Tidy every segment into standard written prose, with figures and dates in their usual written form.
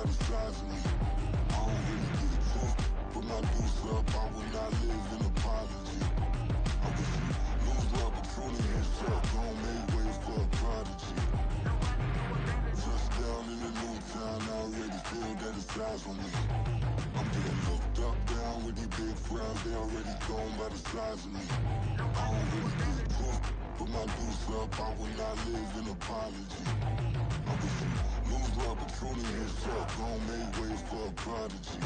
by the size of me. I don't really give a fuck. Put my deuce up, I will not live in apology. I wish you lose the opportunity and suck. Don't make way for a prodigy. Touchdown in a new town, I already feel that it's eyes on me. I'm getting looked up, down with these big frowns, they already gone by the size of me. I don't really give a fuck. Put my deuce up, I will not live in apology. I wish you lose the opportunity and suck. Don't make way for a prodigy.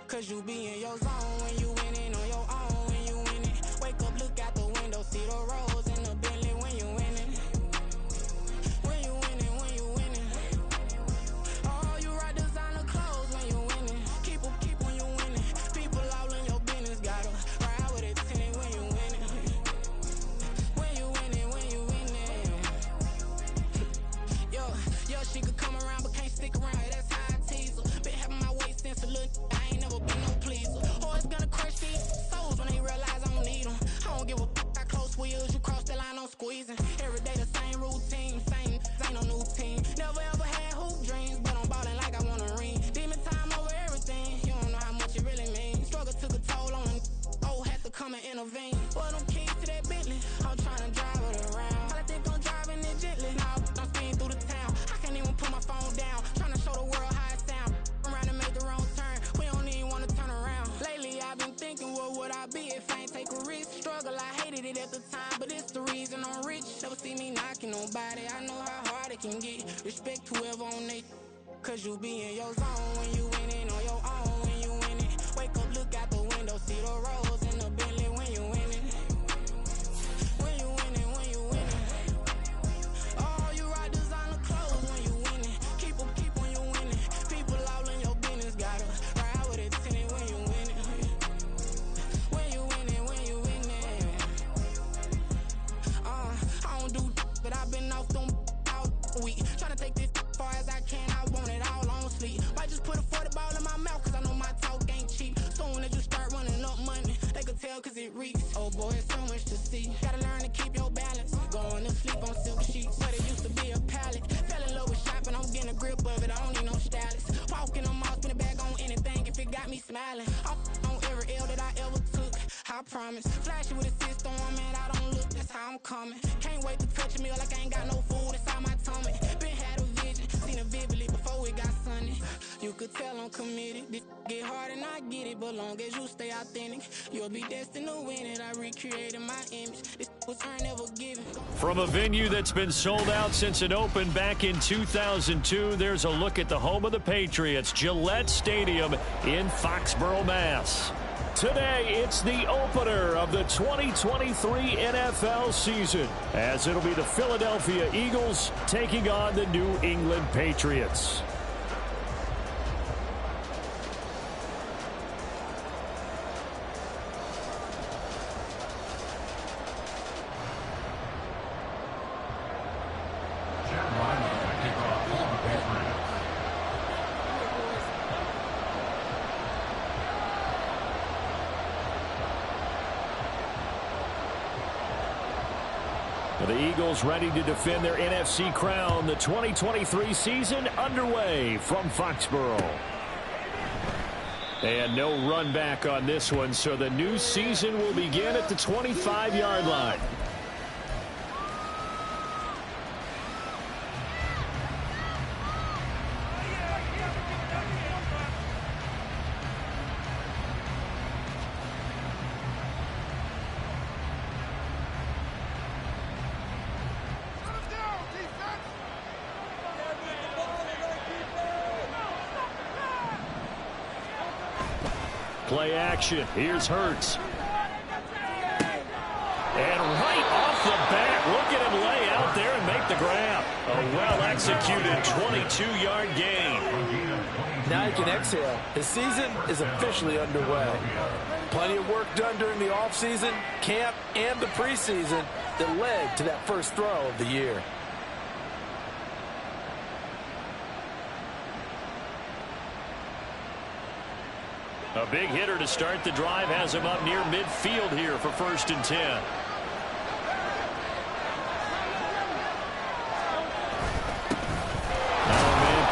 Cause you be in your zone when you winning on your own when you winning. Wake up, look out the window, see the roads in the Bentley when you winning. When you winning, when you winning. Oh, you rock designer clothes when you winning. Keep when you winning. People all in your business, gotta ride with it tinted when you winning. When you winning, when you winning. Yo, she could come around but can't stick around. That's how I tease her. Been having my weight since a little. I ain't never been no pleaser. Always gonna crush these souls when they realize I don't need them. I don't give a f*** how close wheels, you cross the line, I'm squeezing. Every day the same routine, same, ain't no new team. Never ever had hoop dreams, but I'm ballin' like I want a ring. Demon time over everything, you don't know how much it really means. Struggle took a toll on them, oh, had to come and intervene. Well, them keys to that Bentley, I'm tryna drive it around. I think I'm driving it gently, now I'm speeding through the town. I can't even put my phone down, tryna show the world how it sound. Around and make the wrong turn, we don't even wanna turn around. Lately I've been thinking, what would I be if I ain't take a risk? Struggle, I hated it at the time, but it's the reason I'm rich. Never see me knocking nobody, I know how hard it can get. Respect whoever on they, cause you be in your zone when you winning on your own when you winning. Wake up, look out the window, see the roads in the Bentley when you winning. When you winning, when you winning. Oh, you rock designer clothes when you winning. Keep when you winning. People all in your business, gotta ride with it tinted when you winning. When you winning, when you winning. I don't do but I've been off them all week. Tryna take this far as I can, I want it all on sleep. Might just put a 40 ball in my mouth, cause I know my talk ain't cheap. Soon as you start running up money, they could tell cause it reeks. Oh boy, it's so much to see. Gotta learn to keep your balance. Going to sleep on silk sheets, but it used to be a pallet. Fell in love with shopping, I'm getting a grip of it, I don't need no stylist. Walking on mall, spin it back on anything if it got me smiling. I'm on every L that I ever took, I promise. Flashy with a system on, man, I don't look, that's how I'm coming. Can't wait to touch a meal like I ain't got no food inside my tummy. Been had a vision, seen it vividly before it got sunny. You could tell I'm committed, this get hard and I get it, but long as you stay authentic, you'll be destined to win it. I recreated my image, this was earned, never given. From a venue that's been sold out since it opened back in 2002, there's a look at the home of the Patriots, Gillette Stadium in Foxborough, Mass. Today, it's the opener of the 2023 NFL season, as it'll be the Philadelphia Eagles taking on the New England Patriots. The Eagles ready to defend their NFC crown. The 2023 season underway from Foxborough. And no run back on this one, so the new season will begin at the 25-yard line. Play action. Here's Hurts. And right off the bat, look at him lay out there and make the grab. A well-executed 22-yard gain. Now you can exhale. His season is officially underway. Plenty of work done during the offseason, camp, and the preseason that led to that first throw of the year. A big hitter to start the drive has him up near midfield here for 1st and 10.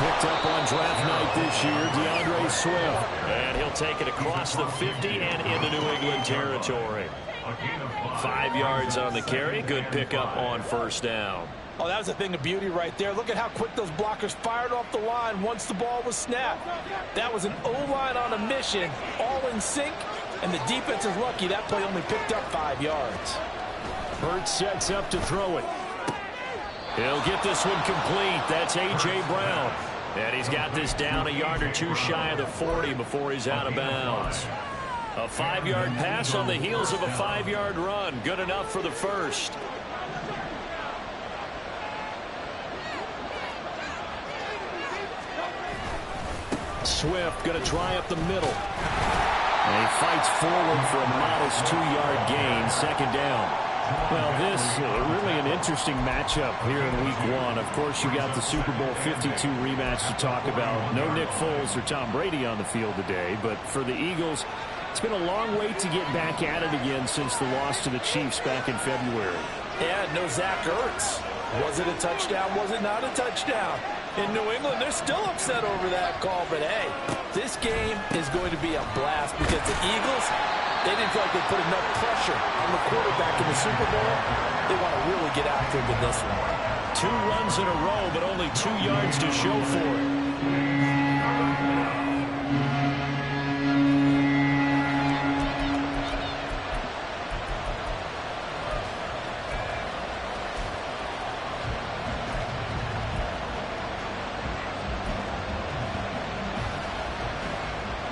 Picked up on draft night this year, DeAndre Swift. And he'll take it across the 50 and into New England territory. 5 yards on the carry. Good pickup on 1st down. Oh, that was a thing of beauty right there. Look at how quick those blockers fired off the line once the ball was snapped. That was an O-line on a mission, all in sync, and the defense is lucky that play only picked up 5 yards. Hurts sets up to throw it. He'll get this one complete. That's A.J. Brown. And he's got this down a yard or two shy of the 40 before he's out of bounds. A 5-yard pass on the heels of a 5-yard run. Good enough for the first. Swift going to try up the middle. And he fights forward for a modest 2-yard gain. 2nd down. Well, this really an interesting matchup here in Week 1. Of course, you got the Super Bowl 52 rematch to talk about. No Nick Foles or Tom Brady on the field today, but for the Eagles, it's been a long wait to get back at it again since the loss to the Chiefs back in February. Yeah, no Zach Ertz. Was it a touchdown? Was it not a touchdown? In New England, they're still upset over that call, but hey, this game is going to be a blast because the Eagles, they didn't feel like they put enough pressure on the quarterback in the Super Bowl. They want to really get after him in this one. 2 runs in a row, but only 2 yards to show for it.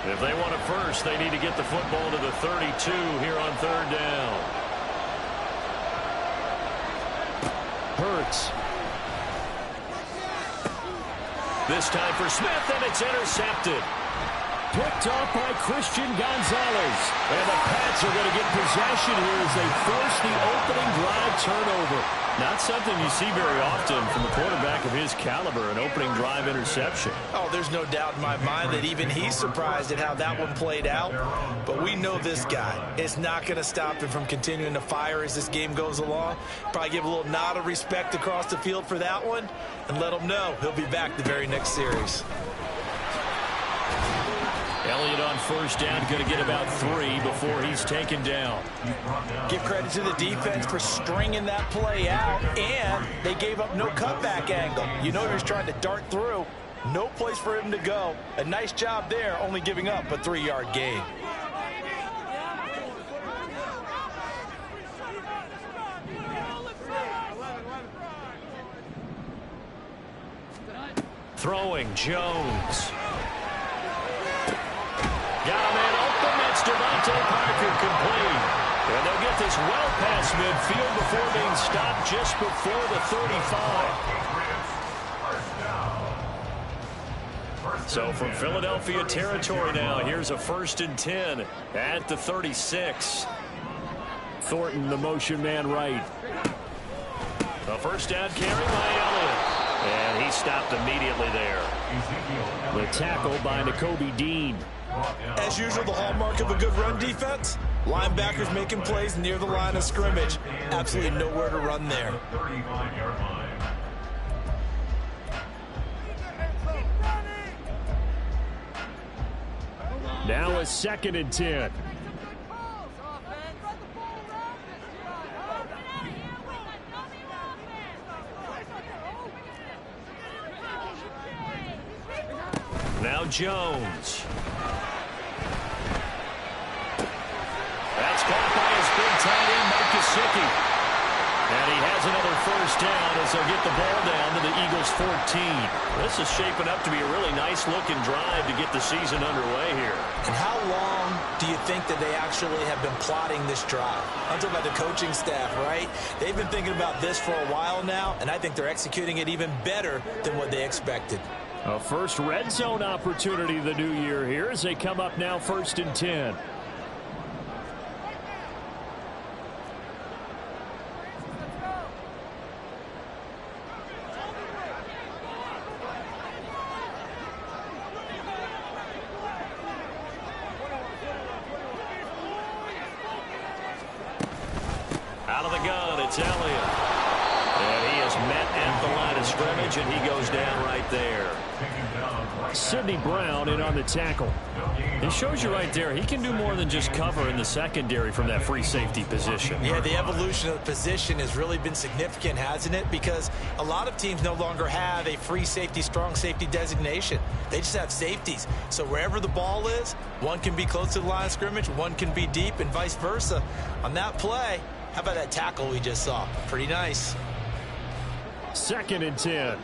If they want it first, they need to get the football to the 32 here on 3rd down. Hurts. This time for Smith, and it's intercepted. Picked off by Christian Gonzalez. And the Pats are going to get possession here as they force the opening drive turnover. Not something you see very often from a quarterback of his caliber, an opening drive interception. Oh, there's no doubt in my mind that even he's surprised at how that one played out. But we know this guy is not going to stop him from continuing to fire as this game goes along. Probably give a little nod of respect across the field for that one and let him know he'll be back the very next series. Elliott on 1st down, going to get about 3 before he's taken down. Give credit to the defense for stringing that play out, and they gave up no cutback angle. You know he was trying to dart through. No place for him to go. A nice job there, only giving up a 3-yard gain. Throwing, Jones. Got a man open. That's Devontae Parker complete. And they'll get this well past midfield before being stopped just before the 35. So from Philadelphia territory now, here's a 1st and 10 at the 36. Thornton, the motion man right. A 1st down carry by Elliott. And he stopped immediately there. The tackle by Nakobe Dean. As usual, the hallmark of a good run defense, linebackers making plays near the line of scrimmage. Absolutely nowhere to run there. Now a 2nd and 10. Now Jones. That's caught by his big tight end, Mike Gesicki. And he has another 1st down as they'll get the ball down to the Eagles' 14. This is shaping up to be a really nice-looking drive to get the season underway here. And how long do you think that they actually have been plotting this drive? I'm talking about the coaching staff, right? They've been thinking about this for a while now, and I think they're executing it even better than what they expected. A first red zone opportunity the new year here as they come up now 1st and 10. Out of the gun, it's Elliott. And he is met at the line of scrimmage, and he goes down right there. Sidney Brown in on the tackle. It shows you right there, he can do more than just cover in the secondary from that free safety position. Yeah, the evolution of the position has really been significant, hasn't it? Because a lot of teams no longer have a free safety, strong safety designation. They just have safeties. So wherever the ball is, one can be close to the line of scrimmage, one can be deep, and vice versa. On that play, how about that tackle we just saw? Pretty nice. 2nd and 10.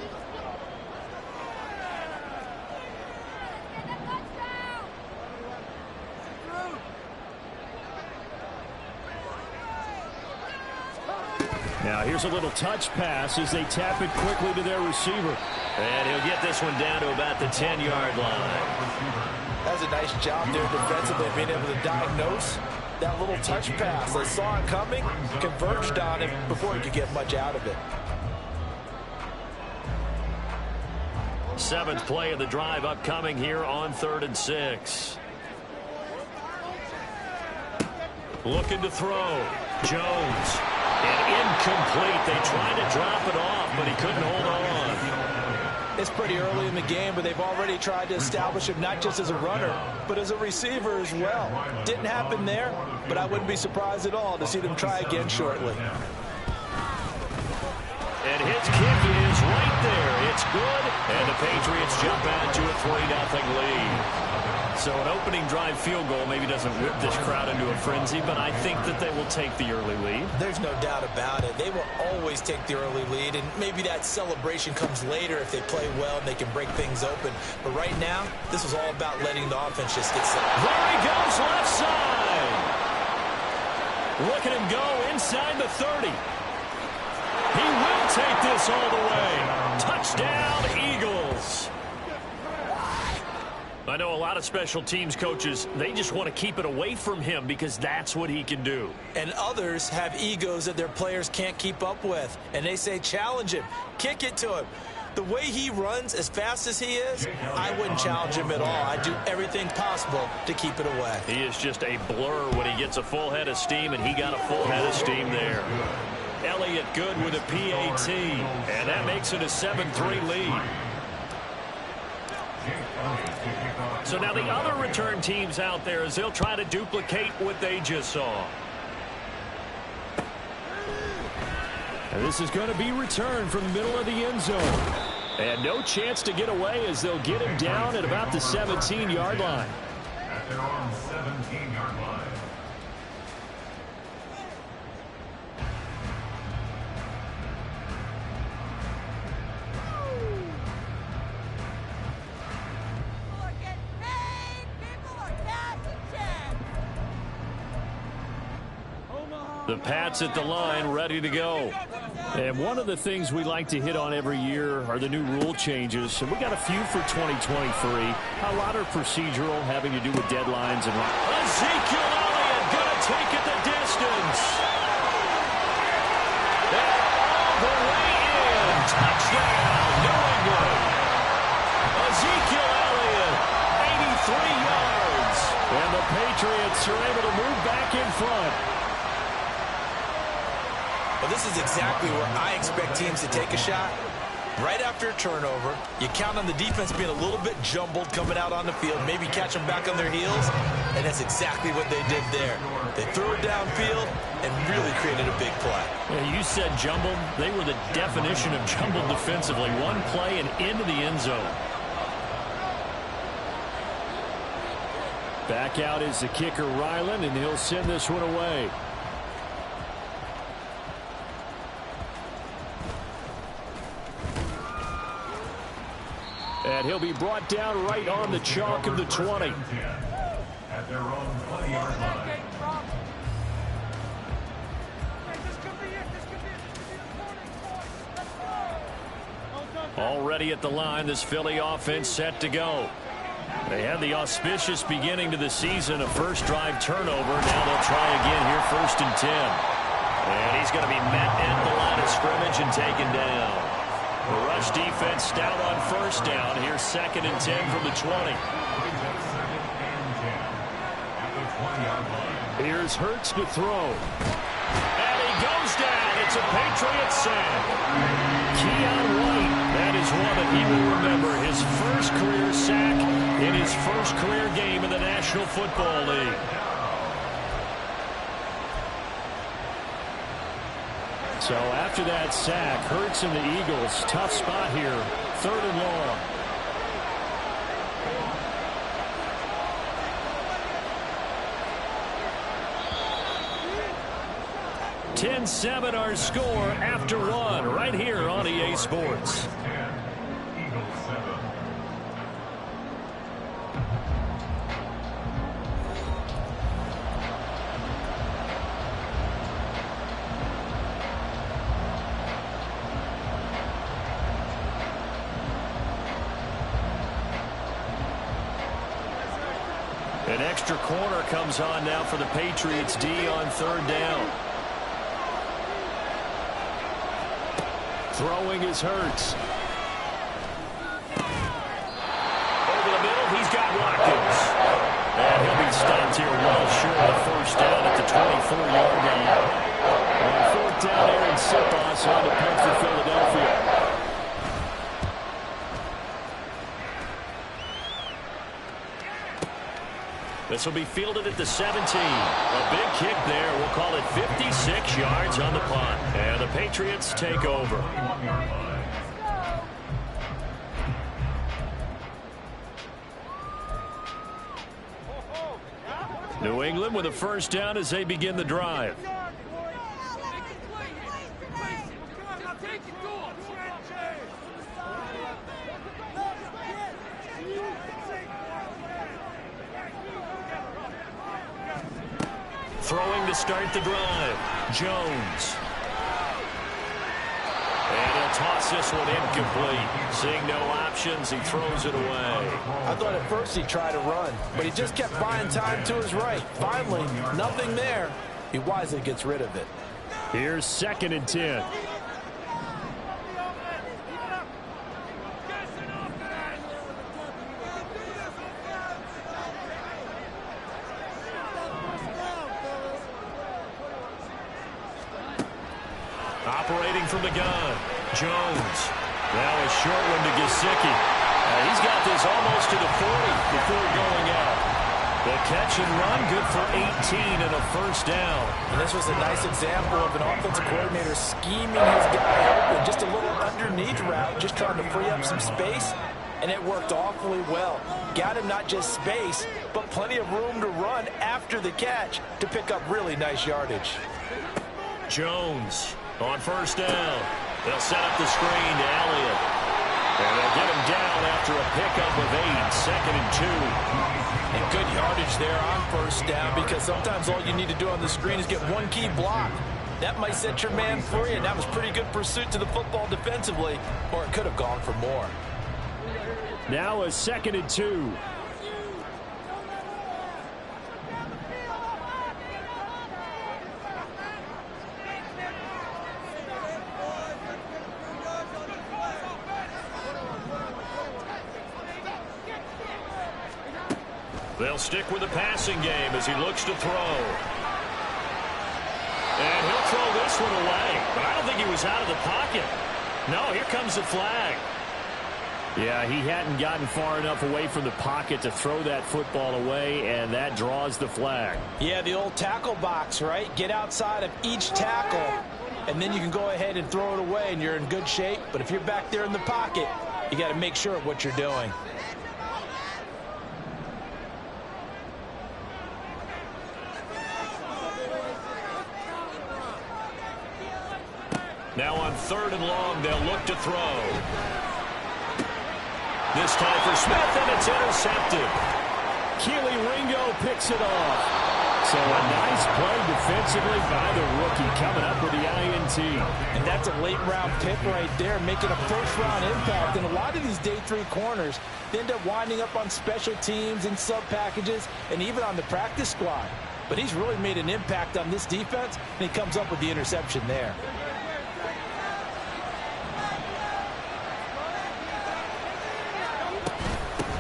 Now here's a little touch pass as they tap it quickly to their receiver. And he'll get this one down to about the 10-yard line. That's a nice job there defensively, being able to diagnose that little touch pass. They saw it coming, converged on it before he could get much out of it. 7th play of the drive upcoming here on 3rd and 6. Looking to throw. Jones. And incomplete. They tried to drop it off, but he couldn't hold on. It's pretty early in the game, but they've already tried to establish him not just as a runner, but as a receiver as well. Didn't happen there, but I wouldn't be surprised at all to see them try again shortly. And his kick is right there. It's good, and the Patriots jump out to a 3-0 lead. So an opening drive field goal maybe doesn't whip this crowd into a frenzy, but I think that they will take the early lead. There's no doubt about it. They will always take the early lead, and maybe that celebration comes later if they play well and they can break things open. But right now, this is all about letting the offense just get set. There he goes, left side. Look at him go inside the 30. He will take this all the way. Touchdown, Eagles. I know a lot of special teams coaches, they just want to keep it away from him because that's what he can do. And others have egos that their players can't keep up with. And they say, challenge him, kick it to him. The way he runs as fast as he is, I wouldn't challenge him at all. I'd do everything possible to keep it away. He is just a blur when he gets a full head of steam, and he got a full head of steam there. Elliott good with a PAT, and that makes it a 7-3 lead. So now the other return teams out there as they'll try to duplicate what they just saw. And this is going to be returned from the middle of the end zone. And no chance to get away as they'll get him down at about the 17-yard line. At their own 17-yard line. The Pats at the line, ready to go. And one of the things we like to hit on every year are the new rule changes. And we got a few for 2023. A lot are procedural, having to do with deadlines. And Ezekiel Elliott going to take it the distance. And all the way in. Touchdown, New England. Ezekiel Elliott, 83 yards. And the Patriots are able to move back in front. Well, this is exactly where I expect teams to take a shot. Right after a turnover, you count on the defense being a little bit jumbled coming out on the field, maybe catch them back on their heels, and that's exactly what they did there. They threw it downfield and really created a big play. Yeah, you said jumbled. They were the definition of jumbled defensively. One play and into the end zone. Back out is the kicker, Ryland, and he'll send this one away. And he'll be brought down right on the chalk of the 20. At their own 20-yard line. Already at the line, this Philly offense set to go. They had the auspicious beginning to the season, a first drive turnover. Now they'll try again here, 1st and 10. And he's going to be met at the line of scrimmage and taken down. The rush defense stout on 1st down. Here's 2nd and 10 from the 20. Here's Hurts to throw. And he goes down. It's a Patriot sack. Keon White, that is one that he will remember. His first career sack in his first career game in the National Football League. So after that sack, Hurts and the Eagles, tough spot here, 3rd and long. 10-7 our score after 1 right here on EA Sports. An extra corner comes on now for the Patriots D on 3rd down. Throwing is Hurts. Over the middle, he's got Watkins. And he'll be stopped here well short of 1st down at the 24-yard line. On 4th down, Aaron Sipos on the punt for Philadelphia. This will be fielded at the 17. A big kick there. We'll call it 56 yards on the punt. And the Patriots take over. New England with a 1st down as they begin the drive. Throwing to start the drive, Jones. And he'll toss this one incomplete. Seeing no options, he throws it away. I thought at first he'd try to run, but he just kept buying time to his right. Finally, nothing there. He wisely gets rid of it. Here's 2nd and 10. Operating from the gun, Jones. Now a short one to Gesicki. He's got this almost to the 40 before going out. The catch and run, good for 18 and a 1st down. And this was a nice example of an offensive coordinator scheming his guy open. Just a little underneath route, just trying to free up some space, and it worked awfully well. Got him not just space, but plenty of room to run after the catch to pick up really nice yardage. Jones on 1st down. They'll set up the screen to Elliott. And they'll get him down after a pickup of 8, 2nd and 2. And good yardage there on 1st down, because sometimes all you need to do on the screen is get one key block. That might set your man free, and that was pretty good pursuit to the football defensively, or it could have gone for more. Now a 2nd and 2. They'll stick with the passing game as he looks to throw. And he'll throw this one away. But I don't think he was out of the pocket. No, here comes the flag. Yeah, he hadn't gotten far enough away from the pocket to throw that football away, and that draws the flag. Yeah, the old tackle box, right? Get outside of each tackle, and then you can go ahead and throw it away, and you're in good shape. But if you're back there in the pocket, you got to make sure of what you're doing. Now on 3rd and long, they'll look to throw. This time for Smith, and it's intercepted. Keely Ringo picks it off. So a nice play defensively by the rookie, coming up with the INT. And that's a late-round pick right there, making a first-round impact. And a lot of these day 3 corners, they end up winding up on special teams and sub-packages and even on the practice squad. But he's really made an impact on this defense, and he comes up with the interception there.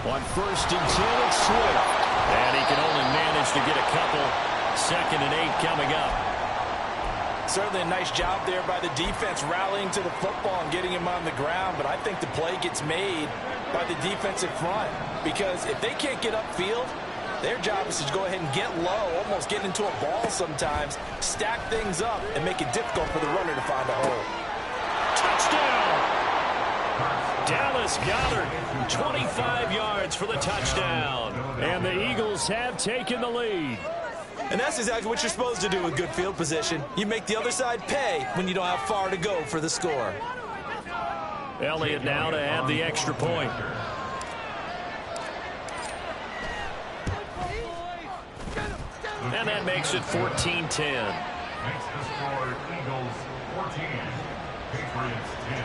On 1st and 10, it's Swift. And he can only manage to get a couple. 2nd and 8 coming up. Certainly a nice job there by the defense rallying to the football and getting him on the ground. But I think the play gets made by the defensive front. Because if they can't get upfield, their job is to go ahead and get low, almost get into a ball sometimes, stack things up, and make it difficult for the runner to find a hole. Touchdown! Dallas Goedert, 25 yards for the touchdown. And the Eagles have taken the lead. And that's exactly what you're supposed to do with good field position. You make the other side pay when you don't have far to go for the score. Elliott now to add the extra point. And that makes it 14-10. Makes the score Eagles 14, Patriots 10.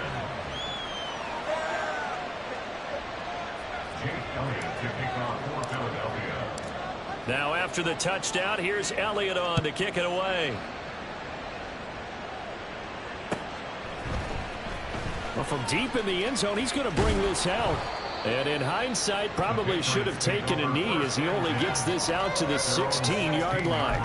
Jake Elliott to kick off for Philadelphia. Now after the touchdown, here's Elliott on to kick it away. Well, from deep in the end zone, he's going to bring this out. And in hindsight, probably should have taken a knee as he only gets this out to the 16-yard line.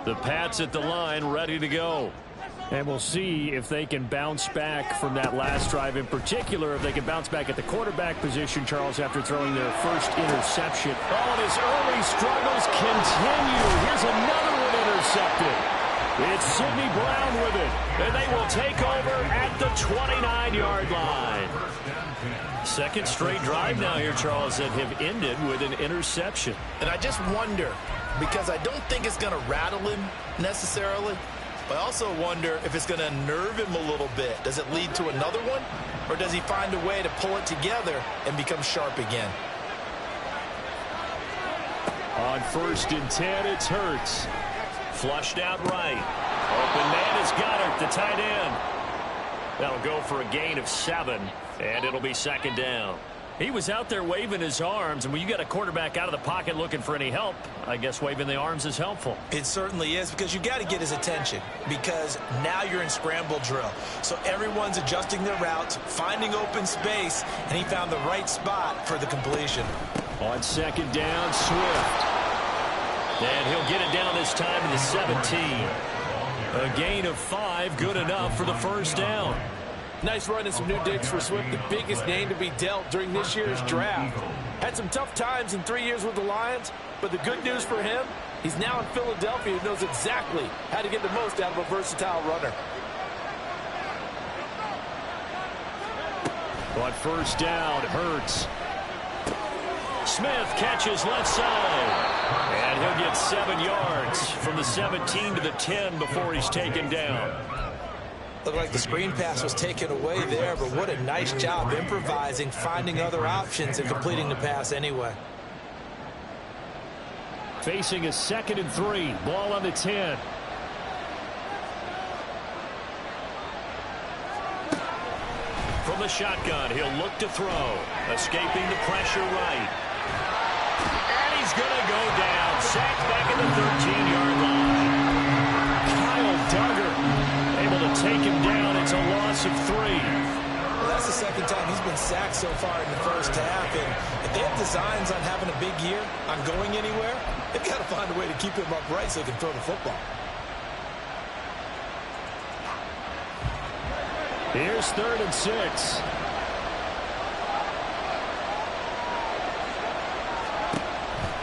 The Pats at the line, ready to go. And we'll see if they can bounce back from that last drive in particular, if they can bounce back at the quarterback position, Charles, after throwing their first interception. Oh, and his early struggles continue. Here's another one intercepted. It's Sidney Brown with it, and they will take over at the 29-yard line. Second straight drive now here, Charles, that have ended with an interception. And I just wonder, because I don't think it's going to rattle him necessarily, but I also wonder if it's going to nerve him a little bit. Does it lead to another one, or does he find a way to pull it together and become sharp again? On 1st and 10, it's Hurts. Flushed out right. Open man has got it, the tight end. That'll go for a gain of 7, and it'll be 2nd down. He was out there waving his arms, and when you got a quarterback out of the pocket looking for any help, I guess waving the arms is helpful. It certainly is, because you got to get his attention, because now you're in scramble drill. So everyone's adjusting their routes, finding open space, and he found the right spot for the completion. On 2nd down, Swift. And he'll get it down this time to the 17. A gain of 5, good enough for the 1st down. Nice run and some new digs for Swift, the biggest name to be dealt during this year's draft. Had some tough times in 3 years with the Lions, but the good news for him, he's now in Philadelphia and knows exactly how to get the most out of a versatile runner. On 1st down, Hurts. Smith catches left side. And he'll get 7 yards from the 17 to the 10 before he's taken down. Looked like the screen pass was taken away there, but what a nice job improvising, finding other options, and completing the pass anyway. Facing a 2nd and 3. Ball on the 10. From the shotgun, he'll look to throw. Escaping the pressure right. And he's going to go down. Sacked back at the 13-yard line. Kyle Duggar able to take him down. It's a loss of 3. Well, that's the 2nd time he's been sacked so far in the first half. And if they have designs on having a big year, on going anywhere, they've got to find a way to keep him upright so he can throw the football. Here's 3rd and 6.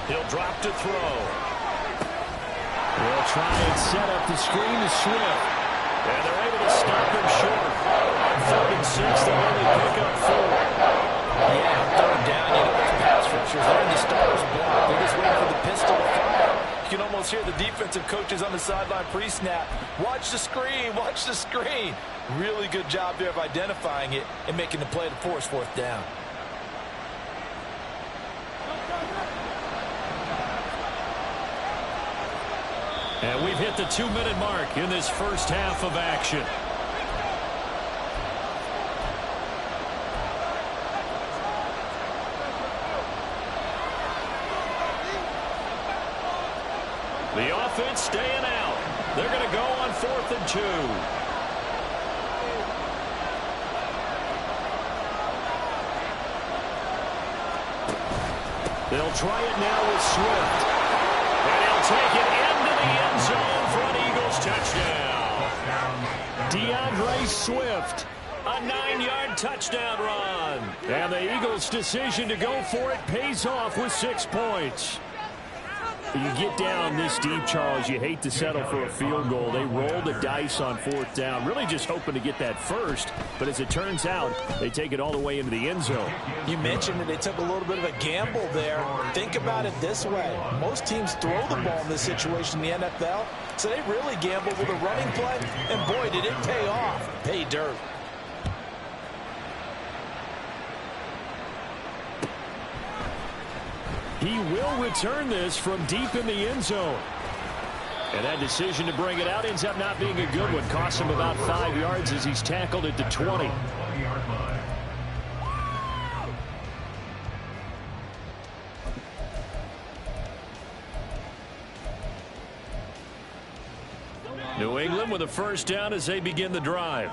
He'll drop to throw. They'll try and set up the screen to Swift. And they're able to stop him short. On 3rd and 6, they'll only pick up 4. Yeah, 3rd down, you know it's a pass for rushers. They're in the starter's block. They're just waiting for the pistol to fire. You can almost hear the defensive coaches on the sideline pre-snap. Watch the screen. Watch the screen. Really good job there of identifying it and making the play to force fourth down. And we've hit the 2-minute mark in this first half of action. The offense staying out. They're going to go on 4th and 2. They'll try it now with Swift. And he'll take it into the end zone for an Eagles touchdown. DeAndre Swift, a 9-yard touchdown run. And the Eagles' decision to go for it pays off with 6 points. You get down this deep, Charles, you hate to settle for a field goal. They roll the dice on 4th down, really just hoping to get that first. But as it turns out, they take it all the way into the end zone. You mentioned that they took a little bit of a gamble there. Think about it this way. Most teams throw the ball in this situation in the NFL, so they really gamble with a running play. And boy, did it pay off. Pay dirt. He will return this from deep in the end zone. And that decision to bring it out ends up not being a good one. Costs him about 5 yards as he's tackled at the 20. New England with a first down as they begin the drive.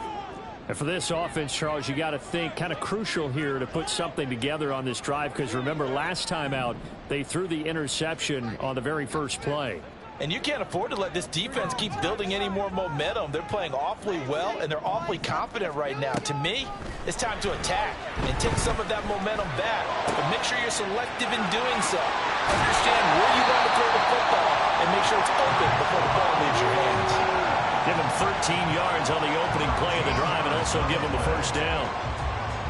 And for this offense, Charles, you got to think kind of crucial here to put something together on this drive, because remember last time out they threw the interception on the very first play. And you can't afford to let this defense keep building any more momentum. They're playing awfully well, and they're awfully confident right now. To me, it's time to attack and take some of that momentum back. But make sure you're selective in doing so. Understand where you want to throw the football and make sure it's open before the ball leaves your hands. Give him 13 yards on the opening play of the drive and also give him a first down.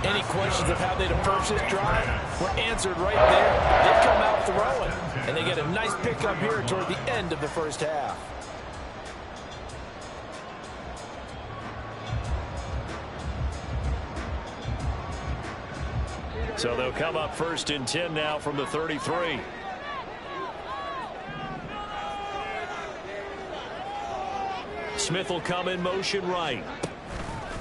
Any questions of how they'd approach this drive were answered right there. They come out throwing, and they get a nice pickup here toward the end of the first half. So they'll come up 1st and 10 now from the 33. Smith will come in motion right.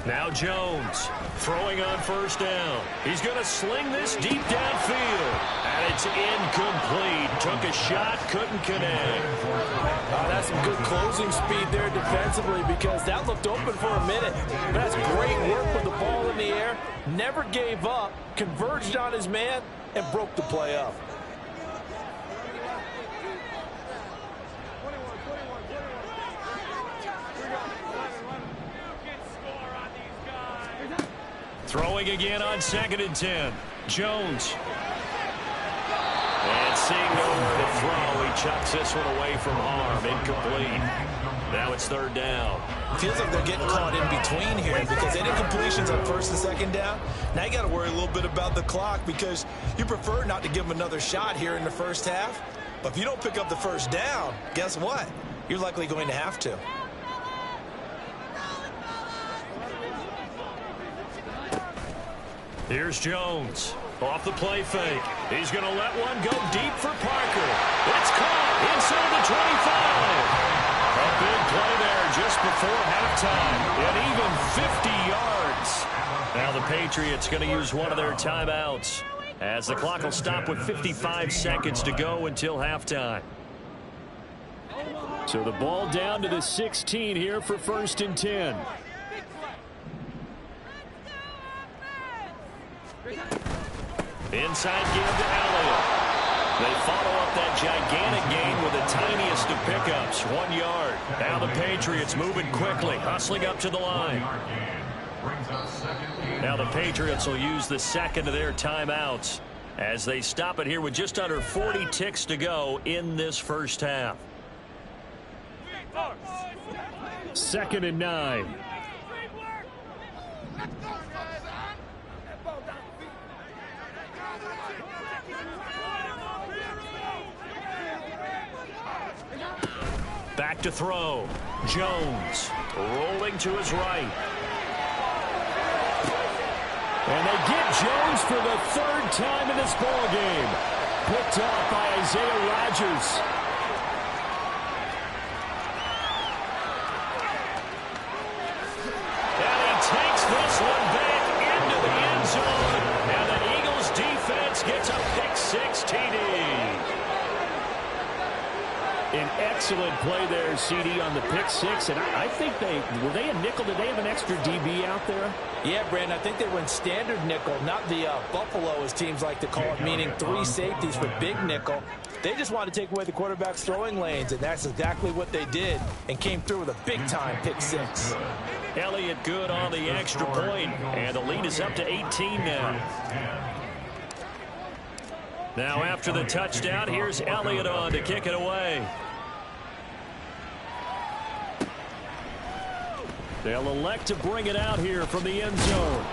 Now Jones throwing on 1st down. He's going to sling this deep downfield. And it's incomplete. Took a shot, couldn't connect. That's some good closing speed there defensively, because that looked open for a minute. That's great work with the ball in the air. Never gave up, converged on his man, and broke the play up. Throwing again on 2nd and 10. Jones. And seeing nowhere to throw, he chucks this one away from harm. Incomplete. Now it's 3rd down. Feels like they're getting caught in between here, because any completions on 1st and 2nd down, now you got to worry a little bit about the clock, because you prefer not to give them another shot here in the first half. But if you don't pick up the 1st down, guess what? You're likely going to have to. Here's Jones. Off the play fake. He's going to let one go deep for Parker. It's caught inside the 25. A big play there just before halftime. And even 50 yards. Now the Patriots going to use one of their timeouts, as the clock will stop with 55 seconds to go until halftime. So the ball down to the 16 here for 1st and 10. Inside give to Elliott. They follow up that gigantic gain with the tiniest of pickups, 1 yard. Now the Patriots moving quickly, hustling up to the line. Now the Patriots will use the second of their timeouts as they stop it here with just under 40 ticks to go in this first half. 2nd and 9. Back to throw. Jones rolling to his right. And they get Jones for the third time in this ballgame. Picked off by Isaiah Rodgers. And he takes this one back into the end zone. And the Eagles defense gets a pick-six TD. An excellent play there, CD, on the pick-six. And I think were they a nickel? Did they have an extra DB out there? Yeah, Brandon, I think they went standard nickel, not the Buffalo, as teams like to call it, meaning three safeties for big nickel. They just wanted to take away the quarterback's throwing lanes, and that's exactly what they did, and came through with a big-time pick-six. Elliott good on the extra point, and the lead is up to 18 now. Now after the touchdown, here's Elliott on to kick it away. They'll elect to bring it out here from the end zone.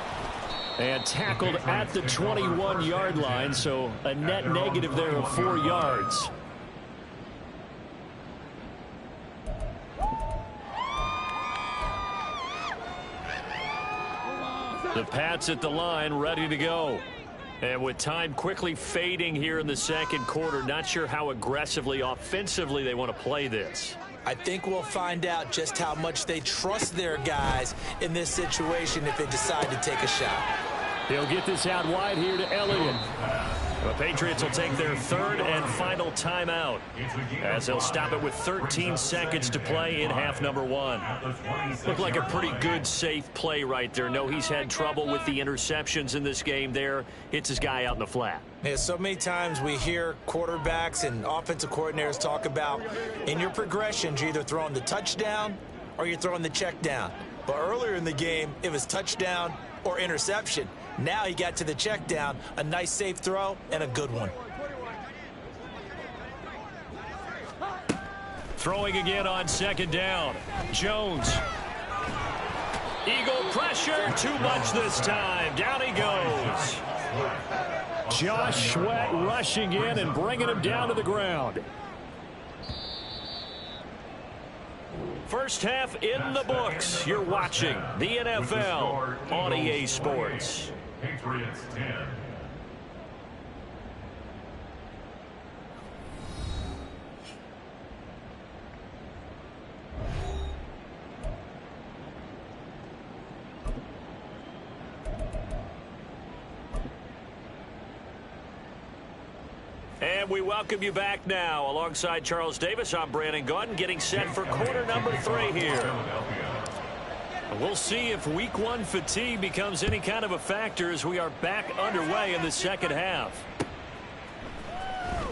And tackled at the 21-yard line, so a net negative there of 4 yards. The Pats at the line, ready to go. And with time quickly fading here in the second quarter, not sure how aggressively, offensively they want to play this. I think we'll find out just how much they trust their guys in this situation if they decide to take a shot. He'll get this out wide here to Elliott. The Patriots will take their third and final timeout as they'll stop it with 13 seconds to play in half number one. Looked like a pretty good, safe play right there. No, he's had trouble with the interceptions in this game there. Hits his guy out in the flat. Yeah, so many times we hear quarterbacks and offensive coordinators talk about in your progressions, you're either throwing the touchdown or you're throwing the check down. But earlier in the game, it was touchdown or interception. Now he got to the check down, a nice safe throw, and a good one. Throwing again on second down. Jones. Eagle pressure, too much this time. Down he goes. Josh Sweat rushing in and bringing him down to the ground. First half in the books. You're watching the NFL on EA Sports. Patriots 10. And we welcome you back now. Alongside Charles Davis, I'm Brandon Gaudin, getting set for quarter number 3 here. We'll see if week one fatigue becomes any kind of a factor as we are back underway in the second half.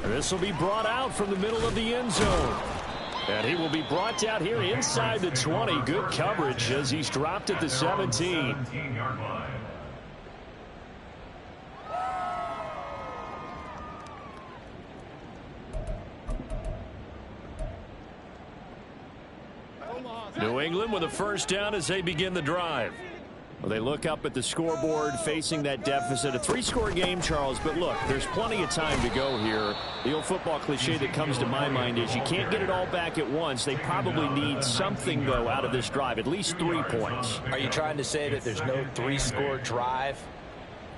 This will be brought out from the middle of the end zone. And he will be brought out here inside the 20. Good coverage as he's dropped at the 17. 17-yard line. New England with a first down as they begin the drive. Well, they look up at the scoreboard facing that deficit. A 3-score game, Charles, but look, there's plenty of time to go here. The old football cliche that comes to my mind is you can't get it all back at once. They probably need something, though, out of this drive, at least 3 points. Are you trying to say that there's no 3-score drive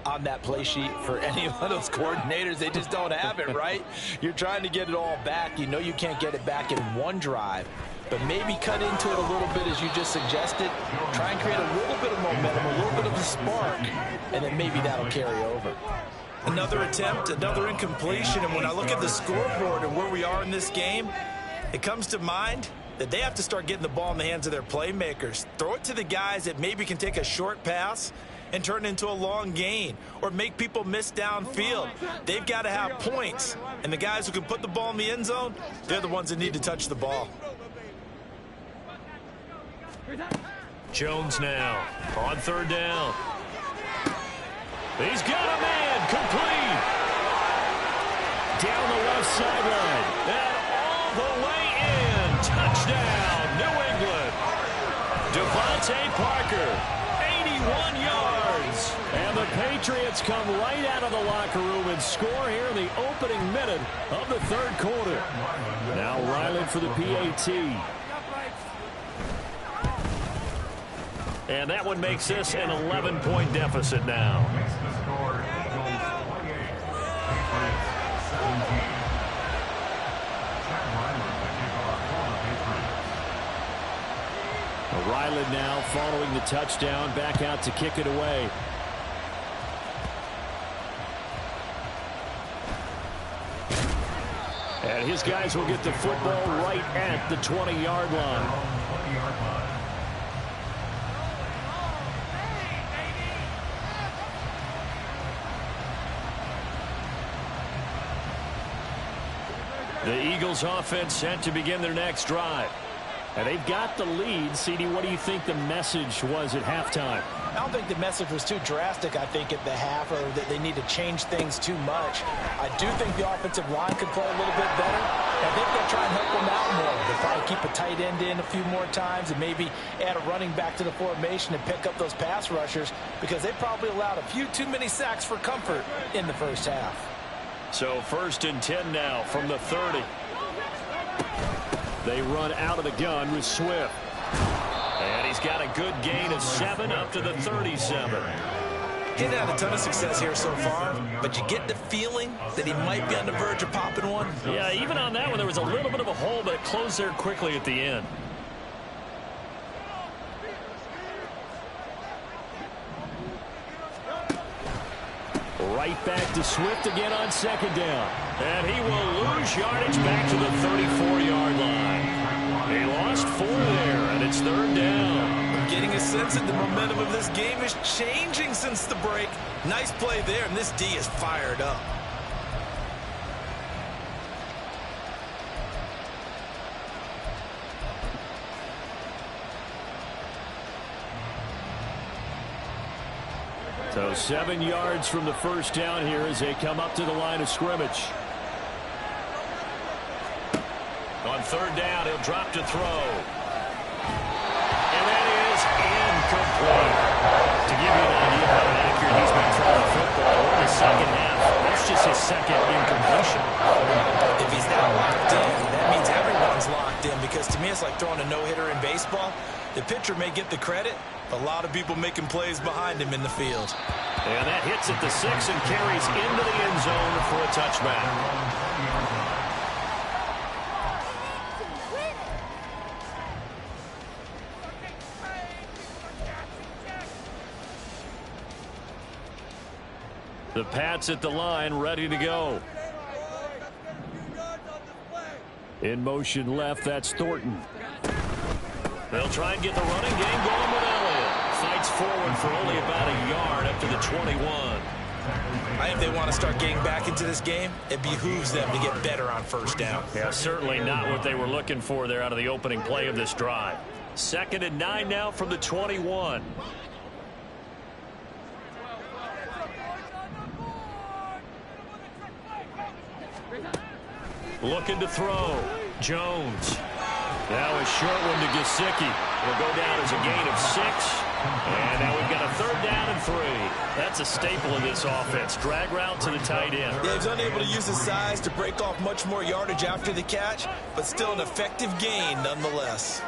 on that play sheet for any of those coordinators? They just don't have it, right? You're trying to get it all back. You know you can't get it back in one drive. But maybe cut into it a little bit as you just suggested. Try and create a little bit of momentum, a little bit of a spark, and then maybe that'll carry over. Another attempt, another incompletion, and when I look at the scoreboard and where we are in this game, it comes to mind that they have to start getting the ball in the hands of their playmakers. Throw it to the guys that maybe can take a short pass and turn it into a long gain or make people miss downfield. They've got to have points, and the guys who can put the ball in the end zone, they're the ones that need to touch the ball. Jones now on third down. He's got a man complete. Down the left sideline. And all the way in. Touchdown, New England. Devontae Parker, 81 yards. yards. And the Patriots come right out of the locker room and score here in the opening minute of the third quarter. Now Ryland for the PAT. And that one makes this an 11-point deficit now. Ryland now following the touchdown, back out to kick it away. And his guys will get the football right at the 20-yard line. The Eagles offense set to begin their next drive. And they've got the lead. CD, what do you think the message was at halftime? I don't think the message was too drastic, I think, at the half, or that they need to change things too much. I do think the offensive line could play a little bit better. I think they'll try and help them out more. They'll probably keep a tight end in a few more times and maybe add a running back to the formation and pick up those pass rushers, because they probably allowed a few too many sacks for comfort in the first half. So 1st and 10 now from the 30. They run out of the gun with Swift. And he's got a good gain of 7 up to the 37. He hadn't had a ton of success here so far, but you get the feeling that he might be on the verge of popping one. Yeah, even on that one, there was a little bit of a hole, but it closed there quickly at the end. Right back to Swift again on 2nd down. And he will lose yardage back to the 34-yard line. He lost 4 there, and it's 3rd down. I'm getting a sense that the momentum of this game is changing since the break. Nice play there, and this D is fired up. So 7 yards from the first down here as they come up to the line of scrimmage. On 3rd down, he'll drop to throw. And that is incomplete. To give you an idea how inaccurate he's been throwing the football in the second half, that's just his 2nd incompletion. If he's now locked in, that means everyone's locked in, because to me it's like throwing a no-hitter in baseball. The pitcher may get the credit, a lot of people making plays behind him in the field. And that hits at the 6 and carries into the end zone for a touchback. The Pats at the line, ready to go. In motion left, that's Thornton. They'll try and get the running game going with Elliott. Fights forward for only about a yard up to the 21. I think if they want to start getting back into this game, it behooves them to get better on 1st down. Yeah, certainly not what they were looking for there out of the opening play of this drive. 2nd and 9 now from the 21. Looking to throw. Jones. Now a short one to Gesicki. Will go down as a gain of 6. And now we've got a 3rd down and 3. That's a staple of this offense. Drag route to the tight end. Yeah, he's unable to use his size to break off much more yardage after the catch, but still an effective gain nonetheless.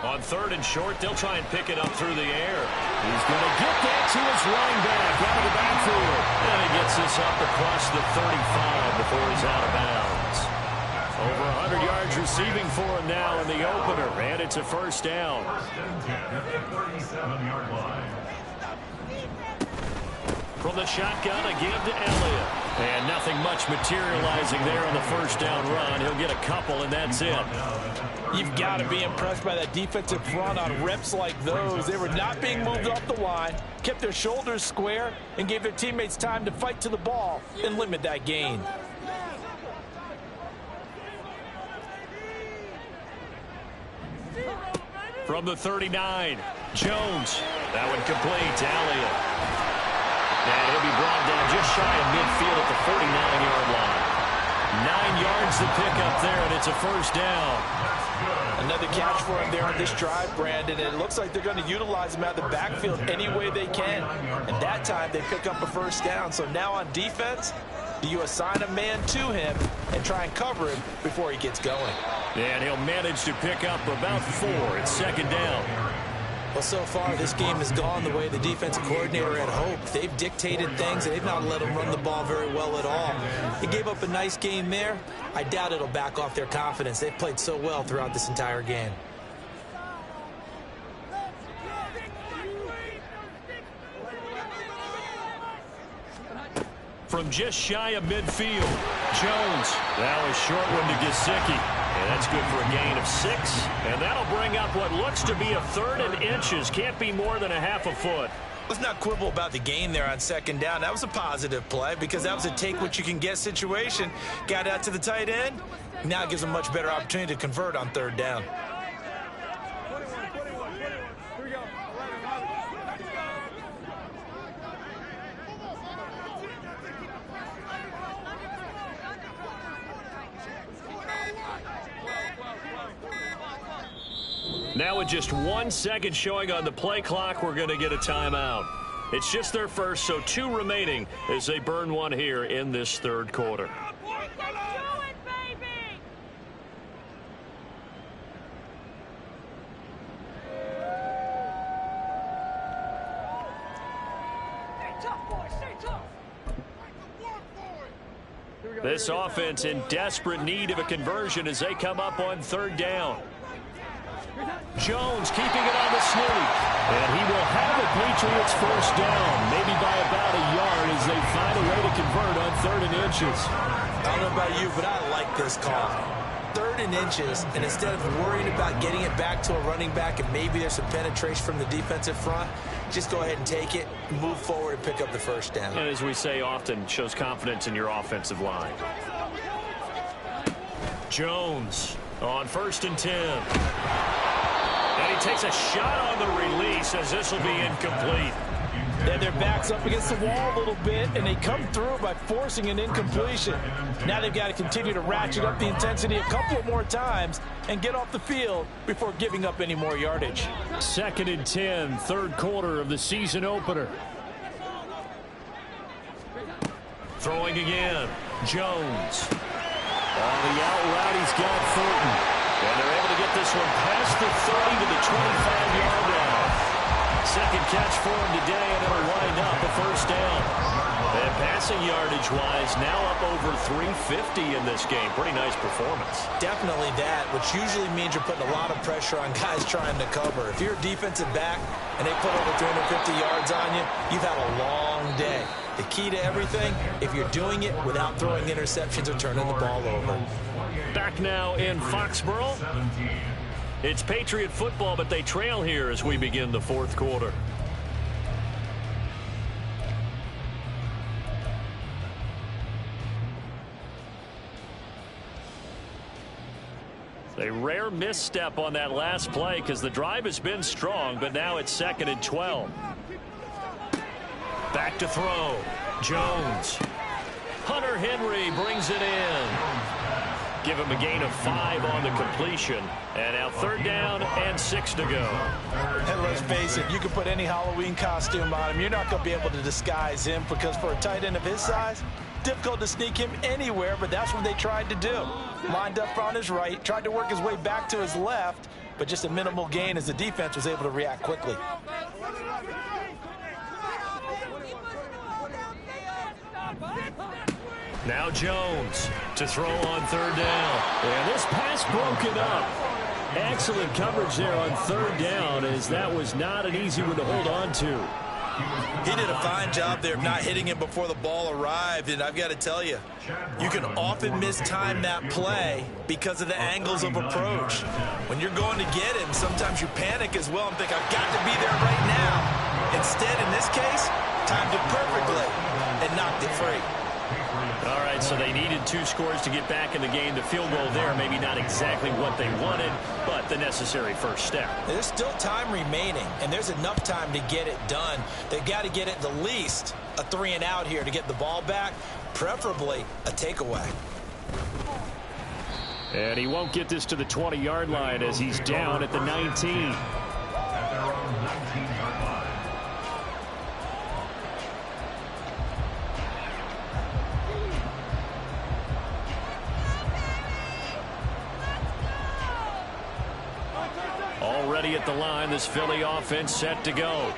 On 3rd and short, they'll try and pick it up through the air. He's going to get that to his running back out of the backfield. And he gets this up across the 35 before he's out of bounds. Over 100 yards receiving for him now in the opener, and it's a 1st down. 37-yard line. From the shotgun, a give to Elliott. And nothing much materializing there on the 1st down run. He'll get a couple, and that's it. You've got to be impressed by that defensive front on reps like those. They were not being moved off the line, kept their shoulders square, and gave their teammates time to fight to the ball and limit that gain. From the 39, Jones. That one complete to Elliott. And he'll be brought down just shy of midfield at the 49-yard line. 9 yards the pickup there, and it's a first down. Another catch for him there on this drive, Brandon. And it looks like they're going to utilize him out of the backfield any way they can. And that time they pick up a first down. So now on defense, do you assign a man to him and try and cover him before he gets going? And he'll manage to pick up about 4. It's second down. Well, so far, this game has gone the way the defensive coordinator had hoped. They've dictated things, and they've not let them run the ball very well at all. They gave up a nice game there. I doubt it'll back off their confidence. They've played so well throughout this entire game. From just shy of midfield, Jones. That was short one to Gesicki. And that's good for a gain of 6. And that'll bring up what looks to be a 3rd and inches. Can't be more than a half a foot. Let's not quibble about the gain there on second down. That was a positive play because that was a take-what-you-can-get situation. Got out to the tight end. Now it gives them a much better opportunity to convert on 3rd down. Now with just 1 second showing on the play clock, we're going to get a timeout. It's just their first, so 2 remaining as they burn one here in this 3rd quarter. This offense in desperate need of a conversion as they come up on 3rd down. Jones keeping it on the sneak. And he will have the Patriots first down, maybe by about a yard as they find a way to convert on 3rd and inches. I don't know about you, but I like this call. 3rd and inches, and instead of worrying about getting it back to a running back and maybe there's some penetration from the defensive front, just go ahead and take it, move forward, and pick up the first down. And as we say often, shows confidence in your offensive line. Jones on 1st and 10. And he takes a shot on the release as this will be incomplete. Then their back's up against the wall a little bit, and they come through by forcing an incompletion. Now they've got to continue to ratchet up the intensity a couple more times and get off the field before giving up any more yardage. 2nd and 10, 3rd quarter of the season opener. Throwing again, Jones. On the out route, he's got Thornton. And they're able to get this one past the 30 to the 25-yard line. 2nd catch for him today, and it'll wind up a first down. And passing yardage-wise, now up over 350 in this game. Pretty nice performance. Definitely that, which usually means you're putting a lot of pressure on guys trying to cover. If you're a defensive back and they put over 350 yards on you, you've had a long day. The key to everything, if you're doing it without throwing interceptions or turning the ball over. Back now in Foxborough. It's Patriot football, but they trail here as we begin the 4th quarter. A rare misstep on that last play because the drive has been strong, but now it's 2nd and 12. Back to throw. Jones. Hunter Henry brings it in. Give him a gain of 5 on the completion. And now 3rd down and 6 to go. And let's face it, you can put any Halloween costume on him. You're not going to be able to disguise him because for a tight end of his size, difficult to sneak him anywhere, but that's what they tried to do. Lined up on his right, tried to work his way back to his left, but just a minimal gain as the defense was able to react quickly. Now Jones to throw on 3rd down. And this pass broken up. Excellent coverage there on 3rd down as that was not an easy one to hold on to. He did a fine job there of not hitting him before the ball arrived, and I've got to tell you, you can often mistime that play because of the angles of approach. When you're going to get him, sometimes you panic as well and think, I've got to be there right now. Instead, in this case, timed it perfectly and knocked it free. All right, so they needed 2 scores to get back in the game. The field goal there, maybe not exactly what they wanted, but the necessary first step. There's still time remaining, and there's enough time to get it done. They've got to get at the least a 3 and out here to get the ball back, preferably a takeaway. And he won't get this to the 20-yard line as he's down at the 19. At their own 19-yard line. Already at the line, this Philly offense set to go.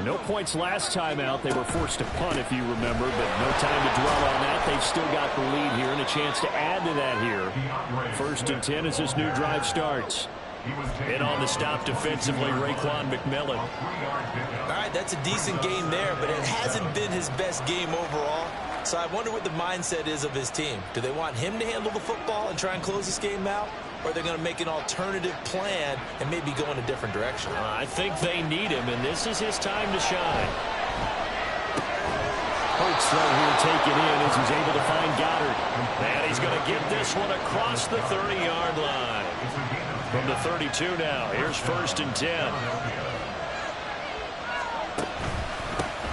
No points last time out. They were forced to punt, if you remember, but no time to dwell on that. They've still got the lead here and a chance to add to that here. 1st and 10 as this new drive starts. In on the stop defensively, Raekwon McMillan. All right, that's a decent game there, but it hasn't been his best game overall. So I wonder what the mindset is of his team. Do they want him to handle the football and try and close this game out? Or are they going to make an alternative plan and maybe go in a different direction? I think they need him, and this is his time to shine. Hurts, though, here taken in as he's able to find Goddard. And he's going to get this one across the 30-yard line. From the 32 now, here's 1st and 10.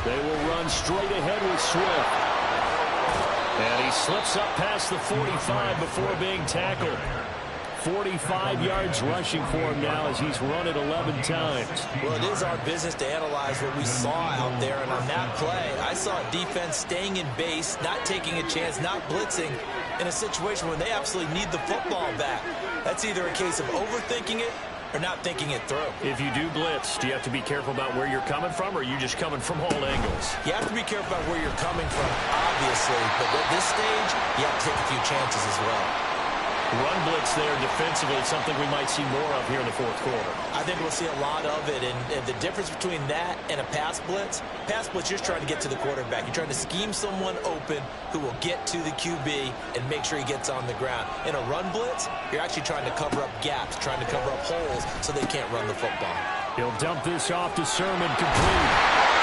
They will run straight ahead with Swift. And he slips up past the 45 before being tackled. 45 yards rushing for him now as he's run it 11 times. Well, it is our business to analyze what we saw out there. And on that play, I saw a defense staying in base, not taking a chance, not blitzing in a situation where they absolutely need the football back. That's either a case of overthinking it or not thinking it through. If you do blitz, do you have to be careful about where you're coming from, or are you just coming from all angles? You have to be careful about where you're coming from, obviously. But at this stage, you have to take a few chances as well. Run blitz there defensively, something we might see more of here in the 4th quarter. I think we'll see a lot of it, and the difference between that and a pass blitz, you're just trying to get to the quarterback. You're trying to scheme someone open who will get to the QB and make sure he gets on the ground. In a run blitz, you're actually trying to cover up gaps, trying to cover up holes so they can't run the football. He'll dump this off to Sermon, complete.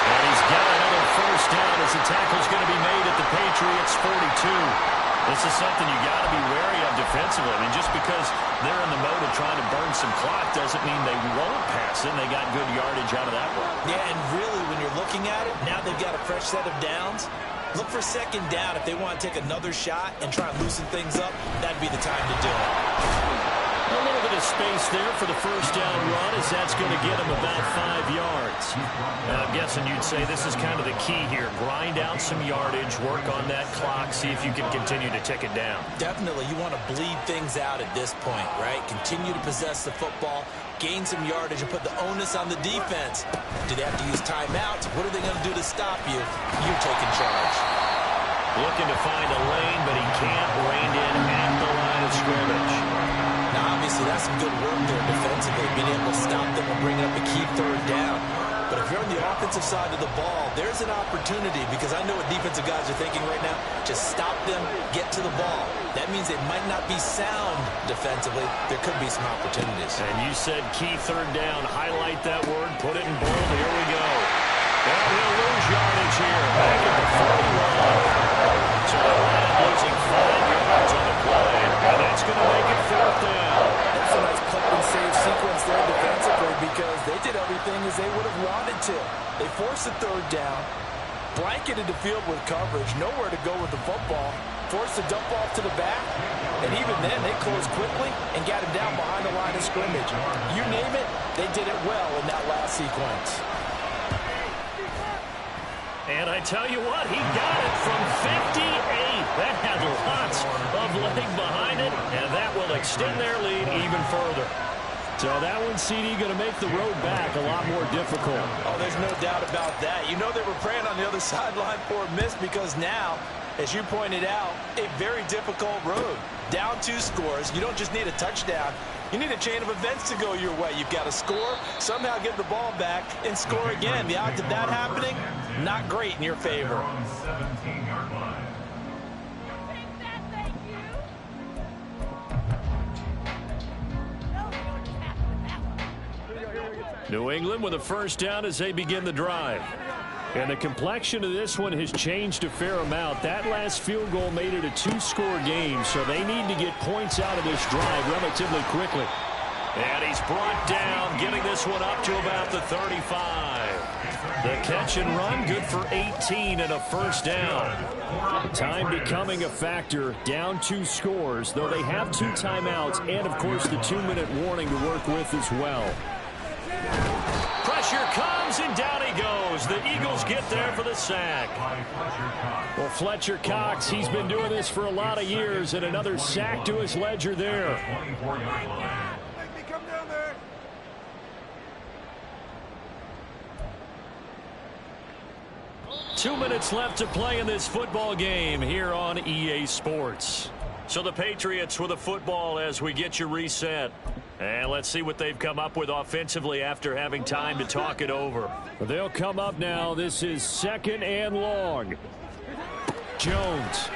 And he's got another 1st down as the tackle's going to be made at the Patriots' 42. This is something you got to be wary of defensively. I mean, just because they're in the mode of trying to burn some clock doesn't mean they won't pass it. They got good yardage out of that one. Yeah, and really, when you're looking at it, now they've got a fresh set of downs. Look for 2nd down. If they want to take another shot and try and loosen things up, that'd be the time to do it. A little bit of space there for the 1st down run, as that's going to get him about 5 yards. Now, I'm guessing you'd say this is kind of the key here. Grind out some yardage, work on that clock, see if you can continue to tick it down. Definitely. You want to bleed things out at this point, right? Continue to possess the football, gain some yardage, and put the onus on the defense. Do they have to use timeouts? What are they going to do to stop you? You're taking charge. Looking to find a lane, but he can't. Reined in at the line of scrimmage. Now, obviously, that's some good work there defensively, being able to stop them and bring up a key 3rd down. But if you're on the offensive side of the ball, there's an opportunity, because I know what defensive guys are thinking right now. Just stop them, get to the ball. That means they might not be sound defensively. There could be some opportunities. And you said key 3rd down. Highlight that word. Put it in bold. Here we go. And he'll lose yardage here. Back at the 41. So Atlanta losing 5 yards on the play. And that's going to make it 4th down. That's a nice clip and save sequence there defensively, because they did everything as they would have wanted to. They forced the 3rd down, blanketed the field with coverage, nowhere to go with the football, forced the dump off to the back, and even then they closed quickly and got him down behind the line of scrimmage. You name it, they did it well in that last sequence. And I tell you what, he got it from 58. That had lots of leg behind it, and that will extend their lead even further. So that one, CD, going to make the road back a lot more difficult. Oh, there's no doubt about that. You know they were praying on the other sideline for a miss, because now, as you pointed out, a very difficult road. Down 2 scores. You don't just need a touchdown. You need a chain of events to go your way. You've got to score, somehow get the ball back, and score again. The odds of that happening, not great in your favor. 17-yard line. New England with a 1st down as they begin the drive. And the complexion of this one has changed a fair amount. That last field goal made it a 2-score game, so they need to get points out of this drive relatively quickly. And he's brought down, getting this one up to about the 35. The catch and run, good for 18 and a first down. Time becoming a factor, down 2 scores, though they have 2 timeouts and, of course, the 2-minute warning to work with as well. Pressure comes, and down he goes. The Eagles get there for the sack. Well, Fletcher Cox, he's been doing this for a lot of years, and another sack to his ledger there. 2 minutes left to play in this football game here on EA Sports. So the Patriots with a football as we get you reset. And let's see what they've come up with offensively after having time to talk it over. They'll come up now. This is 2nd and long. Jones.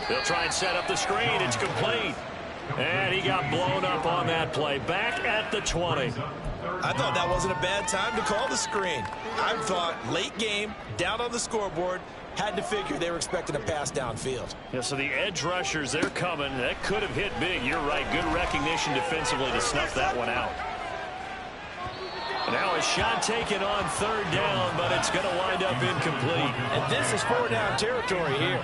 They'll try and set up the screen. It's complete. And he got blown up on that play. Back at the 20. I thought that wasn't a bad time to call the screen. I thought late game, down on the scoreboard, had to figure they were expecting a pass downfield. Yeah, so the edge rushers, they're coming. That could have hit big. You're right. Good recognition defensively to snuff that one out. Now a shot taken on 3rd down, but it's going to wind up incomplete. And this is 4-down territory here.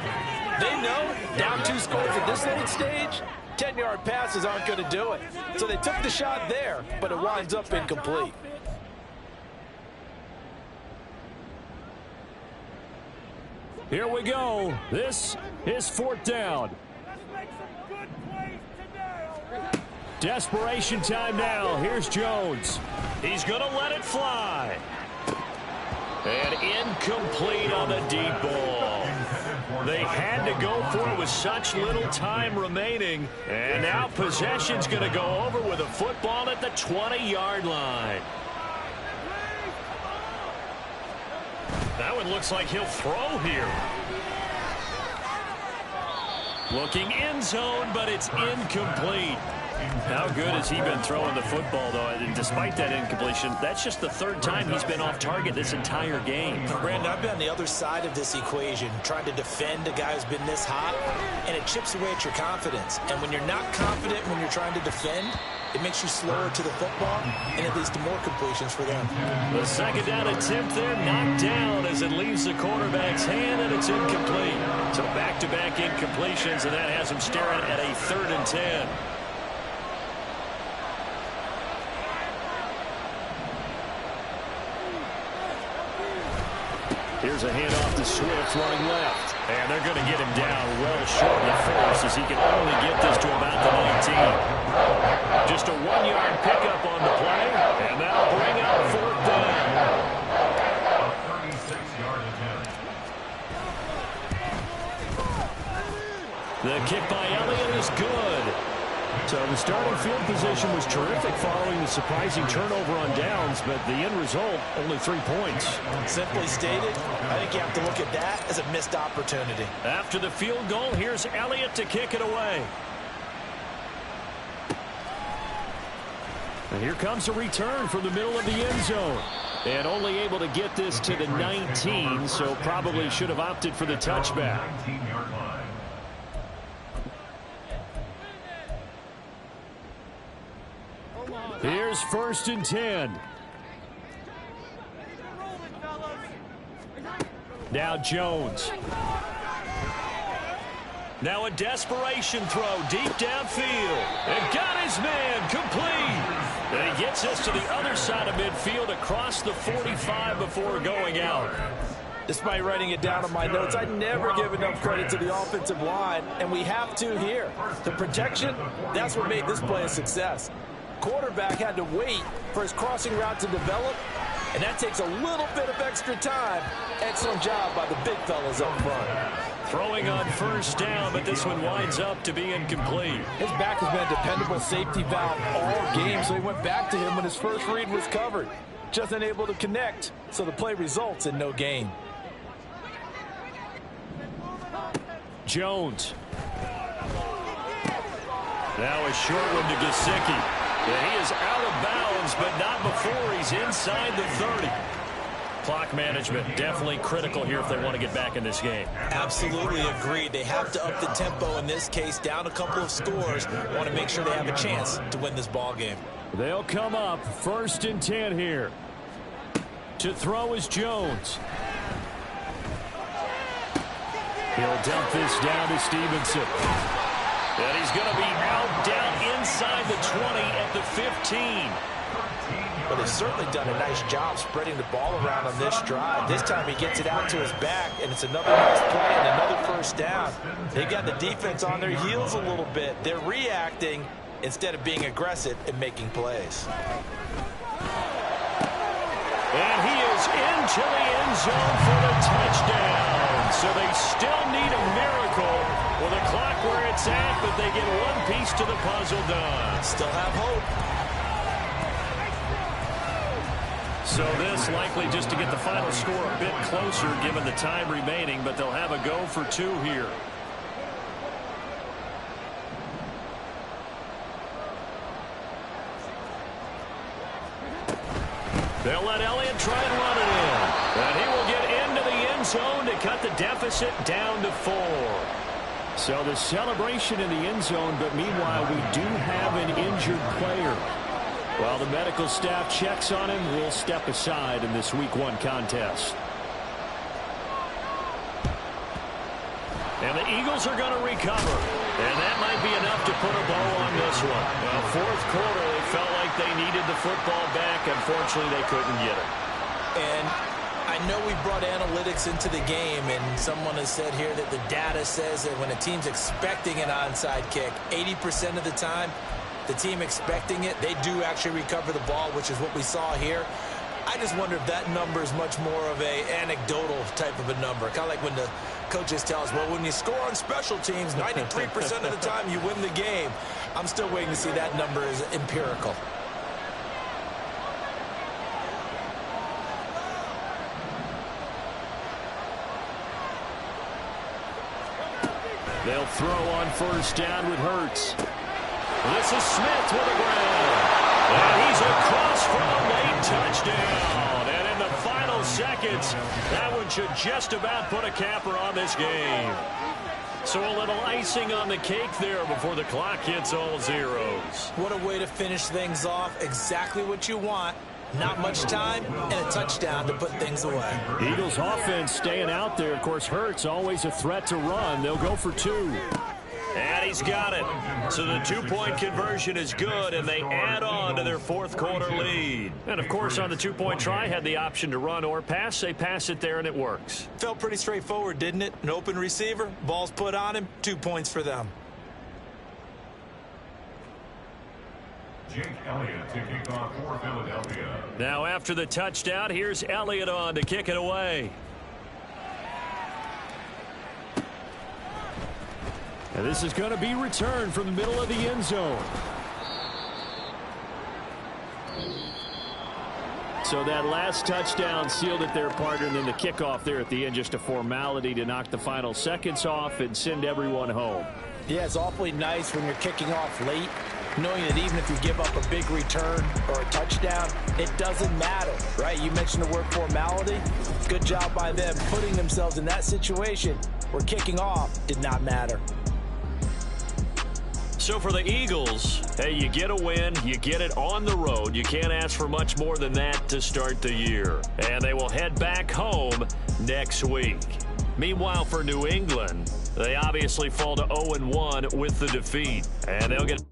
They know down 2 scores at this late stage, 10-yard passes aren't going to do it. So they took the shot there, but it winds up incomplete. Here we go. This is 4th down. Desperation time now. Here's Jones. He's going to let it fly. And incomplete on the deep ball. They had to go for it with such little time remaining. And now possession's going to go over with a football at the 20-yard line. That one looks like he'll throw here. Looking end zone, but it's incomplete. How good has he been throwing the football, though? And despite that incompletion, that's just the 3rd time he's been off target this entire game. Brandon, I've been on the other side of this equation, trying to defend a guy who's been this hot, and it chips away at your confidence. And when you're not confident when you're trying to defend, it makes you slower to the football, and it leads to more completions for them. The 2nd down attempt there, knocked down as it leaves the quarterback's hand, and it's incomplete. So back-to-back incompletions, and that has him staring at a 3rd and 10. Here's a handoff to Swift running left. And they're going to get him down well short of the force as he can only get this to about the 19. Just a 1-yard pickup on the play, and that'll bring up 4th down. A 36-yard attempt. The kick by Elliott is good. So the starting field position was terrific following the surprising turnover on downs, but the end result, only 3 points. Simply stated, I think you have to look at that as a missed opportunity. After the field goal, here's Elliott to kick it away. And here comes a return from the middle of the end zone. And only able to get this to the 19, so probably should have opted for the touchback. 19-yard line. Here's 1st and 10. Now Jones. Now a desperation throw deep downfield. And got his man complete. And he gets us to the other side of midfield across the 45 before going out. Despite writing it down on my notes, I never give enough credit to the offensive line, and we have to here. The protection, that's what made this play a success. Quarterback had to wait for his crossing route to develop, and that takes a little bit of extra time. Excellent job by the big fellas up front. Throwing on 1st down, but this one winds up to be incomplete. His back has been a dependable safety valve all game, so he went back to him when his first read was covered. Just unable to connect, so the play results in no gain. Jones. Now a short one to Gesicki. Yeah, he is out of bounds, but not before he's inside the 30. Clock management definitely critical here if they want to get back in this game. Absolutely agreed. They have to up the tempo in this case, down a couple of scores. Want to make sure they have a chance to win this ball game. They'll come up 1st and 10 here. To throw is Jones. He'll dump this down to Stevenson. And he's going to be out down inside the 20 at the 15. But he's certainly done a nice job spreading the ball around on this drive. This time he gets it out to his back, and it's another nice play and another first down. They got the defense on their heels a little bit. They're reacting instead of being aggressive and making plays. And he is into the end zone for the touchdown. So they still need a miracle with the clock where it's at, but they get one piece to the puzzle done. Still have hope. So this likely just to get the final score a bit closer given the time remaining, but they'll have a go for two here. They'll let Elliott try and run it in. And he will get into the end zone to cut the deficit down to 4. So the celebration in the end zone, but meanwhile we do have an injured player. While the medical staff checks on him, we'll step aside in this Week 1 contest. And the Eagles are going to recover. And that might be enough to put a bow on this one. Well, fourth quarter, they felt like they needed the football back. Unfortunately, they couldn't get it. And I know we brought analytics into the game, and someone has said here that the data says that when a team's expecting an onside kick, 80% of the time, the team expecting it, they do actually recover the ball, which is what we saw here. I just wonder if that number is much more of a anecdotal type of a number. Kind of like when the coaches tell us, well, when you score on special teams, 93% of the time you win the game. I'm still waiting to see that number is empirical. They'll throw on first down with Hurts. This is Smith with the ground. And he's across for a late touchdown. And in the final seconds, that one should just about put a capper on this game. So a little icing on the cake there before the clock hits all zeros. What a way to finish things off. Exactly what you want. Not much time and a touchdown to put things away. Eagles offense staying out there. Of course, Hurts always a threat to run. They'll go for 2. And he's got it. So the 2-point conversion is good, and they add on to their fourth quarter lead. And, of course, on the 2-point try, had the option to run or pass. They pass it there, and it works. Felt pretty straightforward, didn't it? An open receiver, ball's put on him, 2 points for them. Jake Elliott to kick off for Philadelphia. Now, after the touchdown, here's Elliott on to kick it away. And this is going to be returned from the middle of the end zone. So that last touchdown sealed it there, partner, and then the kickoff there at the end, just a formality to knock the final seconds off and send everyone home. Yeah, it's awfully nice when you're kicking off late, knowing that even if you give up a big return or a touchdown, it doesn't matter, right? You mentioned the word formality. Good job by them putting themselves in that situation where kicking off did not matter. So for the Eagles, hey, you get a win, you get it on the road. You can't ask for much more than that to start the year. And they will head back home next week. Meanwhile, for New England, they obviously fall to 0-1 with the defeat. And they'll get